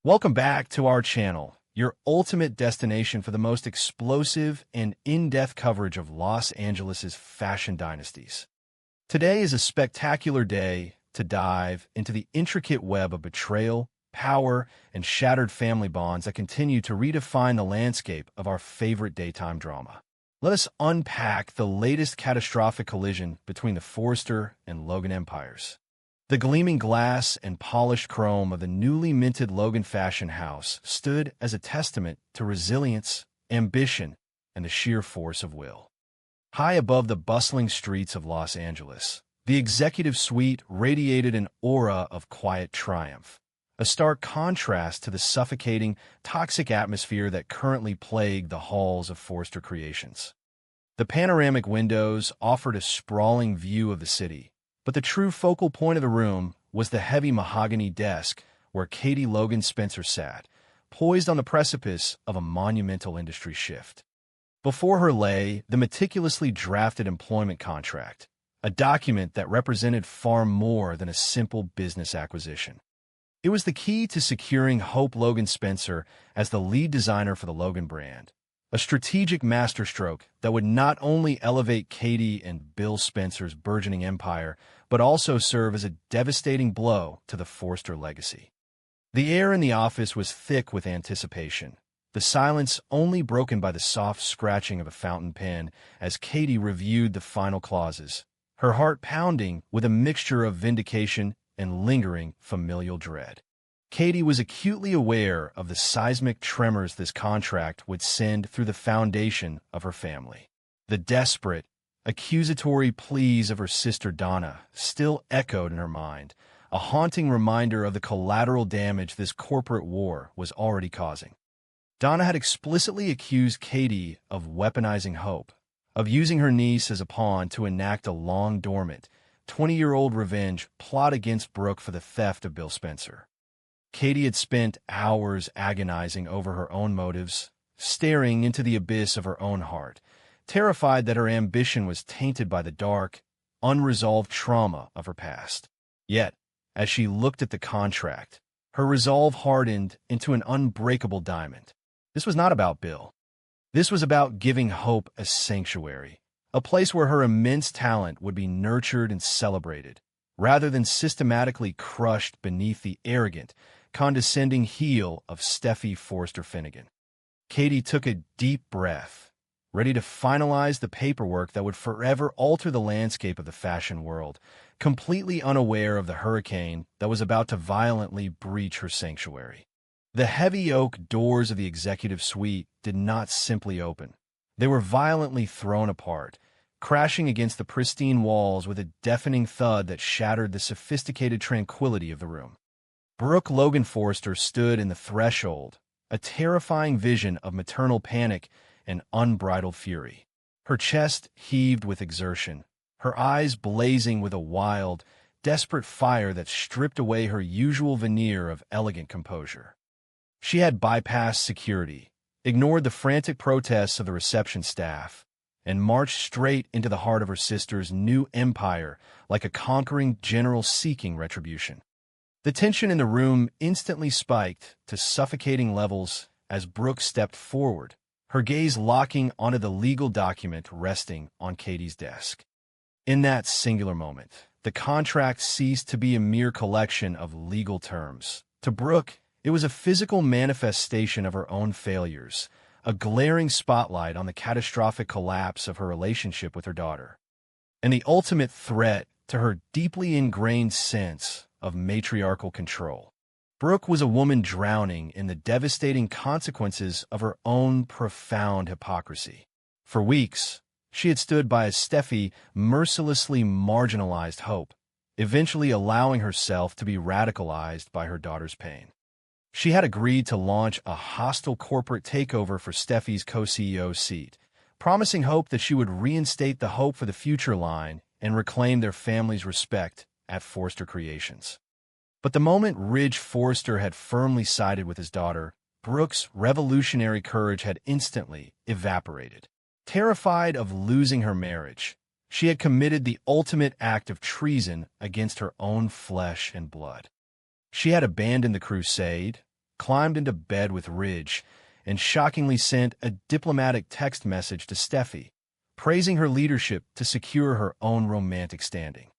Welcome back to our channel, your ultimate destination for the most explosive and in-depth coverage of Los Angeles' fashion dynasties. Today is a spectacular day to dive into the intricate web of betrayal, power, and shattered family bonds that continue to redefine the landscape of our favorite daytime drama. Let us unpack the latest catastrophic collision between the Forrester and Logan empires. The gleaming glass and polished chrome of the newly minted Logan fashion house stood as a testament to resilience, ambition, and the sheer force of will. High above the bustling streets of Los Angeles, the executive suite radiated an aura of quiet triumph, a stark contrast to the suffocating, toxic atmosphere that currently plagued the halls of Forrester Creations. The panoramic windows offered a sprawling view of the city, but the true focal point of the room was the heavy mahogany desk where Katie Logan Spencer sat, poised on the precipice of a monumental industry shift. Before her lay the meticulously drafted employment contract, a document that represented far more than a simple business acquisition. It was the key to securing Hope Logan Spencer as the lead designer for the Logan brand, a strategic masterstroke that would not only elevate Katie and Bill Spencer's burgeoning empire, but also serve as a devastating blow to the Forrester legacy. The air in the office was thick with anticipation, the silence only broken by the soft scratching of a fountain pen as Katie reviewed the final clauses, her heart pounding with a mixture of vindication and lingering familial dread. Katie was acutely aware of the seismic tremors this contract would send through the foundation of her family. The desperate, accusatory pleas of her sister Donna still echoed in her mind, a haunting reminder of the collateral damage this corporate war was already causing. Donna had explicitly accused Katie of weaponizing Hope, of using her niece as a pawn to enact a long-dormant, 20-year-old revenge plot against Brooke for the theft of Bill Spencer. Katie had spent hours agonizing over her own motives, staring into the abyss of her own heart, terrified that her ambition was tainted by the dark, unresolved trauma of her past. Yet, as she looked at the contract, her resolve hardened into an unbreakable diamond. This was not about Bill. This was about giving Hope a sanctuary, a place where her immense talent would be nurtured and celebrated, rather than systematically crushed beneath the arrogant, condescending heel of Steffy Forrester Finnegan. Katie took a deep breath, ready to finalize the paperwork that would forever alter the landscape of the fashion world, completely unaware of the hurricane that was about to violently breach her sanctuary. The heavy oak doors of the executive suite did not simply open. They were violently thrown apart, crashing against the pristine walls with a deafening thud that shattered the sophisticated tranquility of the room. Brooke Logan Forrester stood in the threshold, a terrifying vision of maternal panic and unbridled fury. Her chest heaved with exertion, her eyes blazing with a wild, desperate fire that stripped away her usual veneer of elegant composure. She had bypassed security, ignored the frantic protests of the reception staff, and marched straight into the heart of her sister's new empire like a conquering general seeking retribution. The tension in the room instantly spiked to suffocating levels as Brooke stepped forward, her gaze locking onto the legal document resting on Katie's desk. In that singular moment, the contract ceased to be a mere collection of legal terms. To Brooke, it was a physical manifestation of her own failures, a glaring spotlight on the catastrophic collapse of her relationship with her daughter, and the ultimate threat to her deeply ingrained sense of matriarchal control. Brooke was a woman drowning in the devastating consequences of her own profound hypocrisy. For weeks, she had stood by as Steffy mercilessly marginalized Hope, eventually allowing herself to be radicalized by her daughter's pain. She had agreed to launch a hostile corporate takeover for Steffy's co-CEO seat, promising Hope that she would reinstate the Hope for the Future line and reclaim their family's respect at Forrester Creations. But the moment Ridge Forrester had firmly sided with his daughter, Brooke's revolutionary courage had instantly evaporated. Terrified of losing her marriage, she had committed the ultimate act of treason against her own flesh and blood. She had abandoned the crusade, climbed into bed with Ridge, and shockingly sent a diplomatic text message to Steffy, praising her leadership to secure her own romantic standing.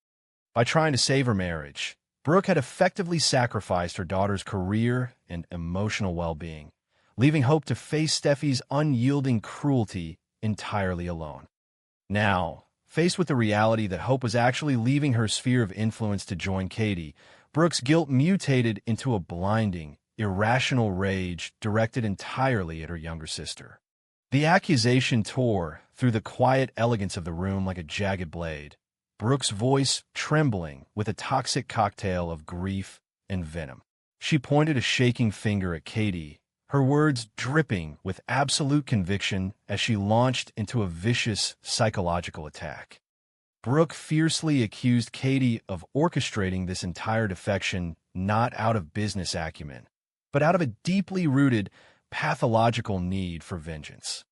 By trying to save her marriage, Brooke had effectively sacrificed her daughter's career and emotional well-being, leaving Hope to face Steffy's unyielding cruelty entirely alone. Now, faced with the reality that Hope was actually leaving her sphere of influence to join Katie, Brooke's guilt mutated into a blinding, irrational rage directed entirely at her younger sister. The accusation tore through the quiet elegance of the room like a jagged blade, Brooke's voice trembling with a toxic cocktail of grief and venom. She pointed a shaking finger at Katie, her words dripping with absolute conviction as she launched into a vicious psychological attack. Brooke fiercely accused Katie of orchestrating this entire defection not out of business acumen, but out of a deeply rooted, pathological need for vengeance.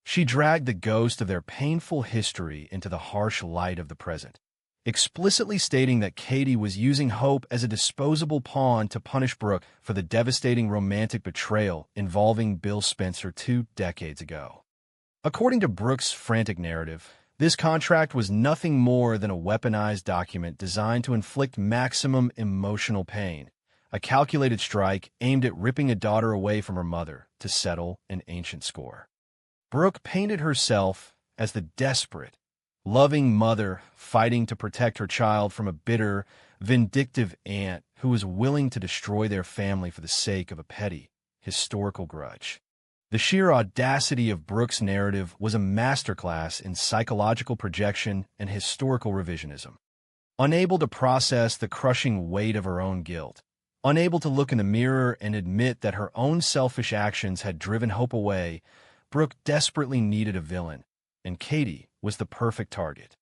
She dragged the ghost of their painful history into the harsh light of the present, explicitly stating that Katie was using Hope as a disposable pawn to punish Brooke for the devastating romantic betrayal involving Bill Spencer 2 decades ago. According to Brooke's frantic narrative, this contract was nothing more than a weaponized document designed to inflict maximum emotional pain, a calculated strike aimed at ripping a daughter away from her mother to settle an ancient score. Brooke painted herself as the desperate, loving mother fighting to protect her child from a bitter, vindictive aunt who was willing to destroy their family for the sake of a petty, historical grudge. The sheer audacity of Brooke's narrative was a masterclass in psychological projection and historical revisionism. Unable to process the crushing weight of her own guilt, unable to look in the mirror and admit that her own selfish actions had driven Hope away, Brooke desperately needed a villain, and Katie was the perfect target.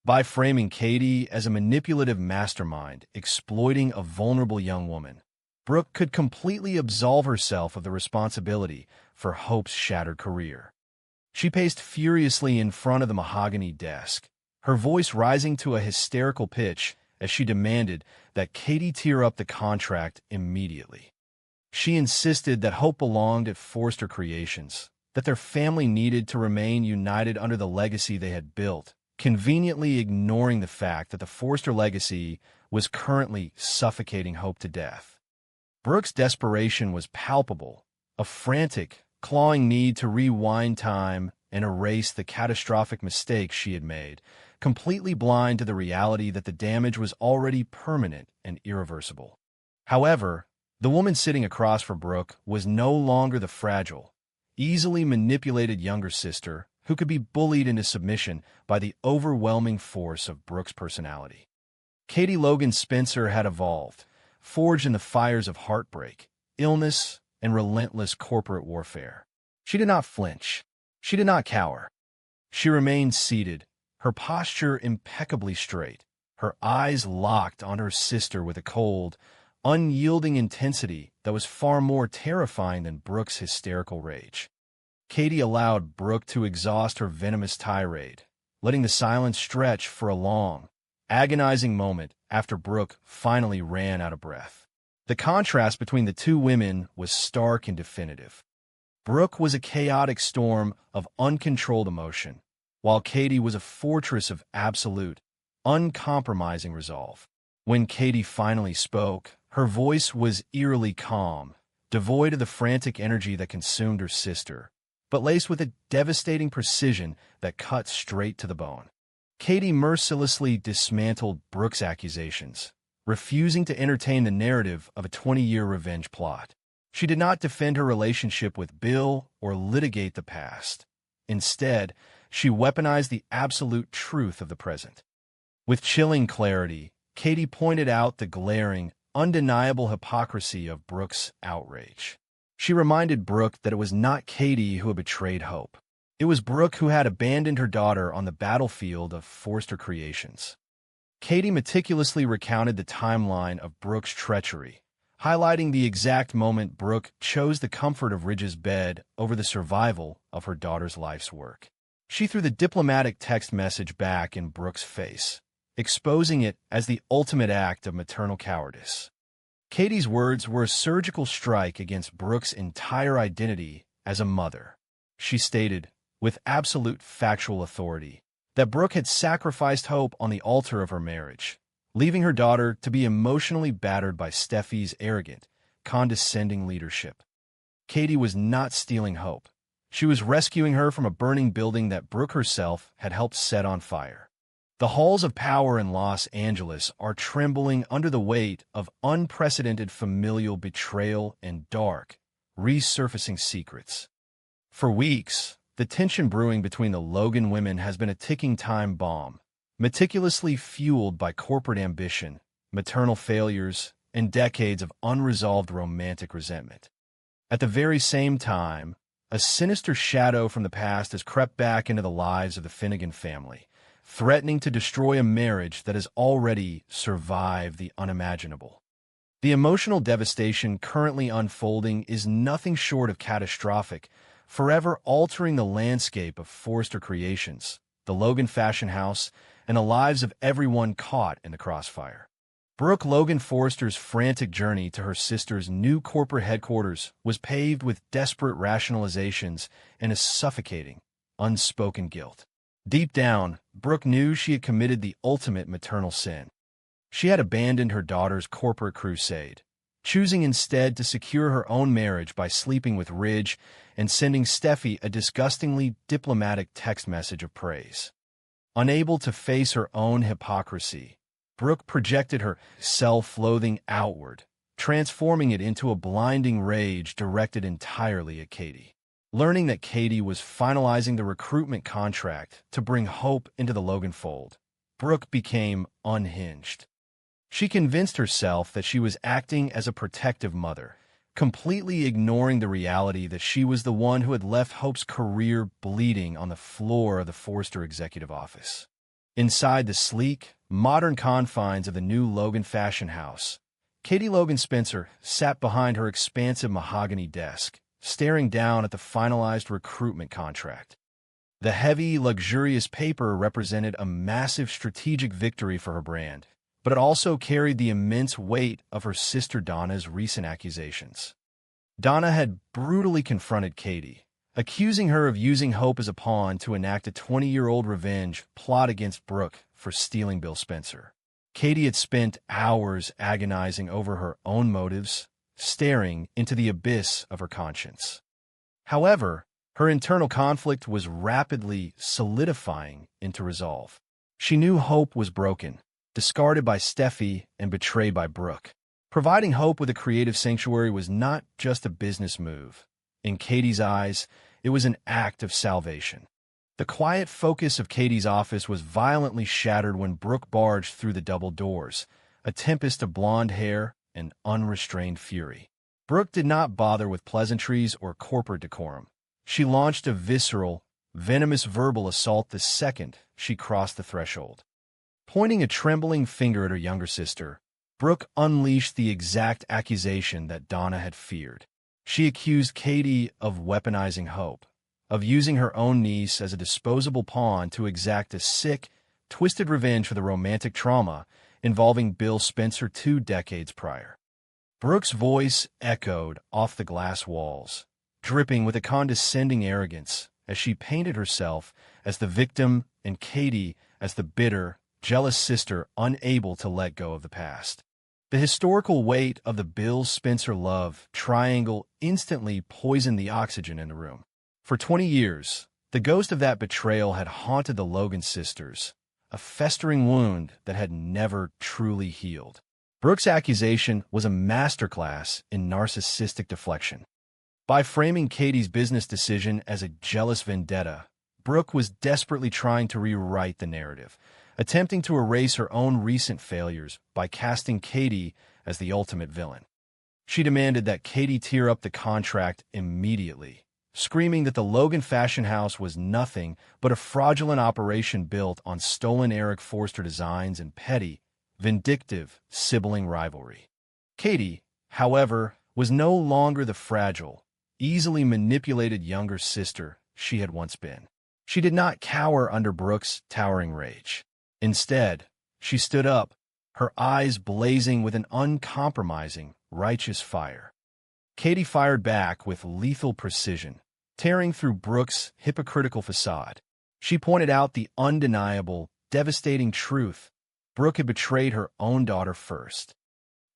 By framing Katie as a manipulative mastermind exploiting a vulnerable young woman, Brooke could completely absolve herself of the responsibility for Hope's shattered career. She paced furiously in front of the mahogany desk, her voice rising to a hysterical pitch as she demanded that Katie tear up the contract immediately. She insisted that Hope belonged at Forster Creations, that their family needed to remain united under the legacy they had built, conveniently ignoring the fact that the Forster legacy was currently suffocating Hope to death. Brooke's desperation was palpable, a frantic, clawing need to rewind time and erase the catastrophic mistakes she had made, completely blind to the reality that the damage was already permanent and irreversible. However, the woman sitting across from Brooke was no longer the fragile, easily manipulated younger sister who could be bullied into submission by the overwhelming force of Brooke's personality. Katie Logan Spencer had evolved, forged in the fires of heartbreak, illness, and relentless corporate warfare. She did not flinch. She did not cower. She remained seated, her posture impeccably straight, her eyes locked on her sister with a cold, unyielding intensity that was far more terrifying than Brooke's hysterical rage. Katie allowed Brooke to exhaust her venomous tirade, letting the silence stretch for a long, agonizing moment after Brooke finally ran out of breath. The contrast between the two women was stark and definitive. Brooke was a chaotic storm of uncontrolled emotion, while Katie was a fortress of absolute, uncompromising resolve. When Katie finally spoke, her voice was eerily calm, devoid of the frantic energy that consumed her sister, but laced with a devastating precision that cut straight to the bone. Katie mercilessly dismantled Brooke's accusations, refusing to entertain the narrative of a 20-year revenge plot. She did not defend her relationship with Bill or litigate the past. Instead, she weaponized the absolute truth of the present. With chilling clarity, Katie pointed out the glaring, undeniable hypocrisy of Brooke's outrage. She reminded Brooke that it was not Katie who had betrayed Hope. It was Brooke who had abandoned her daughter on the battlefield of Forster Creations. Katie meticulously recounted the timeline of Brooke's treachery, highlighting the exact moment Brooke chose the comfort of Ridge's bed over the survival of her daughter's life's work. She threw the diplomatic text message back in Brooke's face, exposing it as the ultimate act of maternal cowardice. Katie's words were a surgical strike against Brooke's entire identity as a mother. She stated, with absolute factual authority, that Brooke had sacrificed hope on the altar of her marriage, leaving her daughter to be emotionally battered by Steffy's arrogant, condescending leadership. Katie was not stealing hope. She was rescuing her from a burning building that Brooke herself had helped set on fire. The halls of power in Los Angeles are trembling under the weight of unprecedented familial betrayal and dark, resurfacing secrets. For weeks, the tension brewing between the Logan women has been a ticking time bomb, meticulously fueled by corporate ambition, maternal failures, and decades of unresolved romantic resentment. At the very same time, a sinister shadow from the past has crept back into the lives of the Finnegan family, threatening to destroy a marriage that has already survived the unimaginable. The emotional devastation currently unfolding is nothing short of catastrophic, forever altering the landscape of Forrester Creations, the Logan Fashion House, and the lives of everyone caught in the crossfire. Brooke Logan Forrester's frantic journey to her sister's new corporate headquarters was paved with desperate rationalizations and a suffocating, unspoken guilt. Deep down, Brooke knew she had committed the ultimate maternal sin. She had abandoned her daughter's corporate crusade, choosing instead to secure her own marriage by sleeping with Ridge and sending Steffy a disgustingly diplomatic text message of praise. Unable to face her own hypocrisy, Brooke projected her self-loathing outward, transforming it into a blinding rage directed entirely at Katie. Learning that Katie was finalizing the recruitment contract to bring hope into the Logan fold, Brooke became unhinged. She convinced herself that she was acting as a protective mother, completely ignoring the reality that she was the one who had left Hope's career bleeding on the floor of the Forrester executive office. Inside the sleek, modern confines of the new Logan Fashion House, Katie Logan Spencer sat behind her expansive mahogany desk, staring down at the finalized recruitment contract. The heavy, luxurious paper represented a massive strategic victory for her brand, but it also carried the immense weight of her sister Donna's recent accusations. Donna had brutally confronted Katie, accusing her of using Hope as a pawn to enact a 20-year-old revenge plot against Brooke for stealing Bill Spencer. Katie had spent hours agonizing over her own motives, staring into the abyss of her conscience. However, her internal conflict was rapidly solidifying into resolve. She knew Hope was broken, discarded by Steffy and betrayed by Brooke. Providing Hope with a creative sanctuary was not just a business move. In Katie's eyes, it was an act of salvation. The quiet focus of Katie's office was violently shattered when Brooke barged through the double doors, a tempest of blonde hair and unrestrained fury. Brooke did not bother with pleasantries or corporate decorum. She launched a visceral, venomous verbal assault the second she crossed the threshold. Pointing a trembling finger at her younger sister, Brooke unleashed the exact accusation that Donna had feared. She accused Katie of weaponizing Hope, of using her own niece as a disposable pawn to exact a sick, twisted revenge for the romantic trauma involving Bill Spencer 2 decades prior. Brooke's voice echoed off the glass walls, dripping with a condescending arrogance as she painted herself as the victim and Katie as the bitter, jealous sister unable to let go of the past. The historical weight of the Bill Spencer love triangle instantly poisoned the oxygen in the room. For 20 years, the ghost of that betrayal had haunted the Logan sisters, a festering wound that had never truly healed. Brooke's accusation was a masterclass in narcissistic deflection. By framing Katie's business decision as a jealous vendetta, Brooke was desperately trying to rewrite the narrative, attempting to erase her own recent failures by casting Katie as the ultimate villain. She demanded that Katie tear up the contract immediately, screaming that the Logan Fashion House was nothing but a fraudulent operation built on stolen Eric Forster designs and petty, vindictive sibling rivalry. Katie, however, was no longer the fragile, easily manipulated younger sister she had once been. She did not cower under Brooke's towering rage. Instead, she stood up, her eyes blazing with an uncompromising, righteous fire. Katie fired back with lethal precision, tearing through Brooke's hypocritical facade. She pointed out the undeniable, devastating truth. Brooke had betrayed her own daughter first.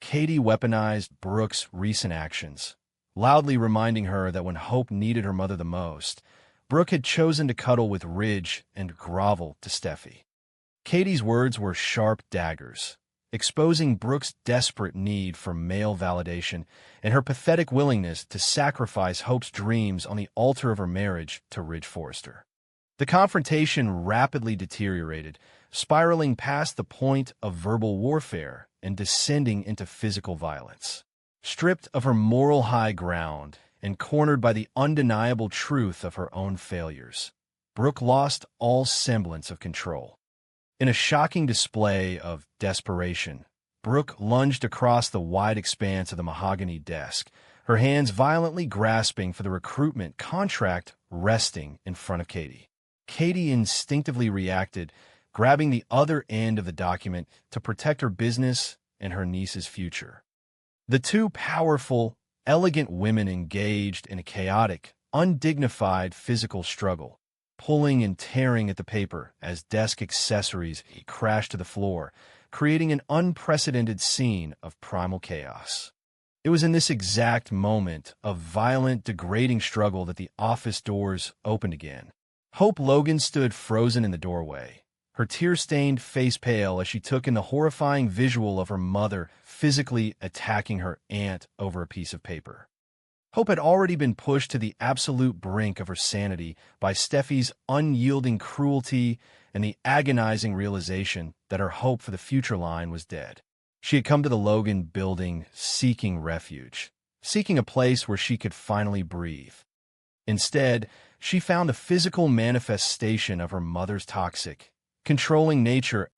Katie weaponized Brooke's recent actions, loudly reminding her that when Hope needed her mother the most, Brooke had chosen to cuddle with Ridge and grovel to Steffy. Katie's words were sharp daggers, exposing Brooke's desperate need for male validation and her pathetic willingness to sacrifice Hope's dreams on the altar of her marriage to Ridge Forrester. The confrontation rapidly deteriorated, spiraling past the point of verbal warfare and descending into physical violence. Stripped of her moral high ground and cornered by the undeniable truth of her own failures, Brooke lost all semblance of control. In a shocking display of desperation, Brooke lunged across the wide expanse of the mahogany desk, her hands violently grasping for the recruitment contract resting in front of Katie. Katie instinctively reacted, grabbing the other end of the document to protect her business and her niece's future. The two powerful, elegant women engaged in a chaotic, undignified physical struggle, pulling and tearing at the paper as desk accessories crashed to the floor, creating an unprecedented scene of primal chaos. It was in this exact moment of violent, degrading struggle that the office doors opened again. Hope Logan stood frozen in the doorway, her tear-stained face pale as she took in the horrifying visual of her mother physically attacking her aunt over a piece of paper. Hope had already been pushed to the absolute brink of her sanity by Steffy's unyielding cruelty and the agonizing realization that her hope for the future line was dead. She had come to the Logan building seeking refuge, seeking a place where she could finally breathe. Instead, she found the physical manifestation of her mother's toxic, controlling nature